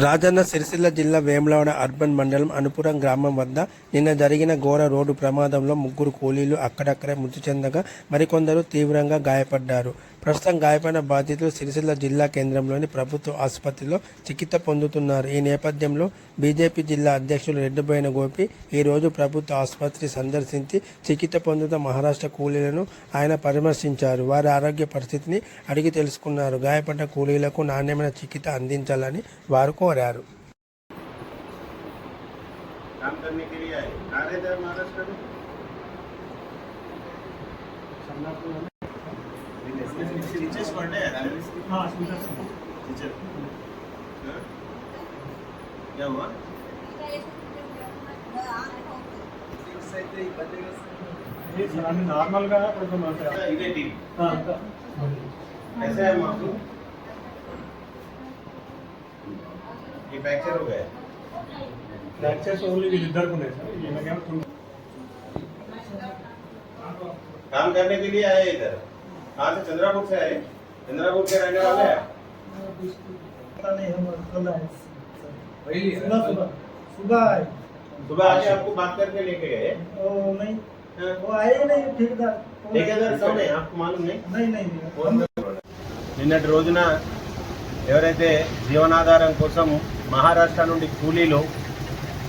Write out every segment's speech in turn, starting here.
రాజన్న సిరిసిల్ల జిల్లా వేములవాడ అర్బన్ మండలం అనుపురం గ్రామం వద్ద నిన్న జరిగిన ఘోర రోడ్డు ప్రమాదంలో 3 కూలీలు అక్కడక్కడే మృతి చెందగా మరికొందరు తీవ్రంగా గాయపడ్డారు. ప్రస్తుతం గాయపడిన బాధితులు సిరిసిల్ల జిల్లా కేంద్రంలోని ప్రభుత్వ ఆసుపత్రిలో చికిత్స పొందుతున్నారు. ఈ నేపథ్యంలో బీజేపీ జిల్లా అధ్యక్షులు రెడ్డిబోయిన గోపి ఈరోజు ప్రభుత్వ ఆసుపత్రి సందర్శించి చికిత్స పొందుతున్న మహారాష్ట్ర కూలీలను ఆయన పరామర్శించారు. వారి ఆరోగ్య పరిస్థితిని అడిగి తెలుసుకున్నారు. గాయపడ్డ కూలీలకు నాణ్యమైన చికిత్స అందించాలని వారు కోరారు. क्या हुआ? नॉर्मल का कैसा है आपको? ये फ्रैक्चर हो गया? फ्रैक्चर ओनली इधर को नहीं सर, ये मैं क्या काम करने के लिए आए इधर? कहाँ से? चंद्रापुर से आए? चंद्रापुर के रहने वाले हैं? पता नहीं, हम कल आए सुबह आए। सुबह आके आपको बात करके लेके गए? नहीं वो आए नहीं, ठेकेदार कौन है आपको मालूम नहीं? नहीं నిన్నటి రోజున ఎవరైతే జీవనాధారం కోసం మహారాష్ట్ర నుండి కూలీలు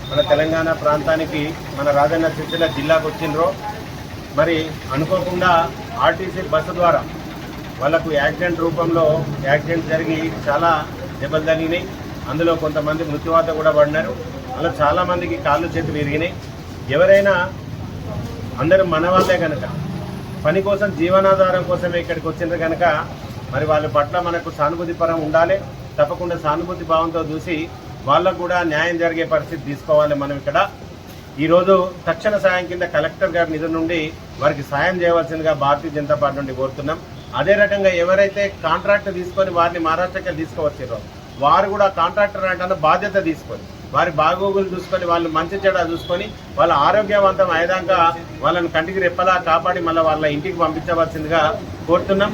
మన తెలంగాణ ప్రాంతానికి మన రాజన్న సిరిసిల్ల జిల్లాకు వచ్చిండ్రో మరి అనుకోకుండా ఆర్టీసీ బస్సు ద్వారా వాళ్ళకు యాక్సిడెంట్ రూపంలో యాక్సిడెంట్ జరిగి చాలా దెబ్బలు తగిలినాయి. అందులో కొంతమంది మృత్యువాత కూడా పడినారు. అలా చాలామందికి కాళ్ళు చేతులు విరిగినాయి. ఎవరైనా అందరూ మన వాళ్ళే కనుక పని కోసం జీవనాధారం కోసమే ఇక్కడికి వచ్చిండ్రు కనుక మరి వాళ్ళ పట్ల మనకు సానుభూతి పరం ఉండాలి. తప్పకుండా సానుభూతి భావంతో చూసి వాళ్ళకు కూడా న్యాయం జరిగే పరిస్థితి తీసుకోవాలి. మనం ఇక్కడ ఈరోజు తక్షణ సాయం కింద కలెక్టర్ గారి నిధుల నుండి వారికి సాయం చేయవలసిందిగా భారతీయ జనతా పార్టీ నుండి కోరుతున్నాం. అదే రకంగా ఎవరైతే కాంట్రాక్ట్ తీసుకొని వారిని మహారాష్ట్రకి తీసుకువచ్చారో వారు కూడా కాంట్రాక్టర్ అంటే బాధ్యత తీసుకొని వారి బాగోగులు చూసుకొని వాళ్ళు మంచి చెడ చూసుకొని వాళ్ళ ఆరోగ్యవంతం అయ్యేదాకా వాళ్ళని కంటికి రెప్పలా కాపాడి మళ్ళీ వాళ్ళ ఇంటికి పంపించవలసిందిగా కోరుతున్నాం.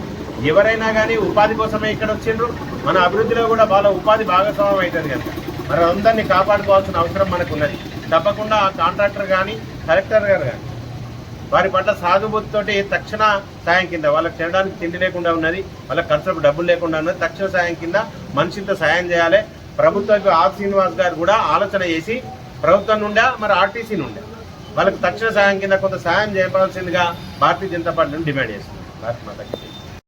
ఎవరైనా కానీ ఉపాధి కోసమే ఇక్కడ వచ్చిండ్రు. మన అభివృద్ధిలో కూడా వాళ్ళ ఉపాధి భాగస్వామ్యం అవుతుంది కనుక మరి అందరినీ కాపాడుకోవాల్సిన అవసరం మనకు ఉన్నది. తప్పకుండా ఆ కాంట్రాక్టర్ కానీ కలెక్టర్ గారు కానీ వారి పట్ల సానుభూతితోటి తక్షణ సాయం కింద వాళ్ళకి తినడానికి తిండి లేకుండా ఉన్నది, వాళ్ళ ఖర్చులకు డబ్బులు లేకుండా ఉన్నది. తక్షణ సాయం కింద మనిషింత సాయం చేయాలి. ప్రభుత్వం ఆర్ శ్రీనివాస్ గారు కూడా ఆలోచన చేసి ప్రభుత్వం నుండా మరి ఆర్టీసీ నుండి వాళ్ళకి తక్షణ సాయం కింద కొంత సాయం చేయవలసిందిగా భారతీయ జనతా పార్టీ నుండి డిమాండ్ చేస్తుంది. భారత్ మాతకి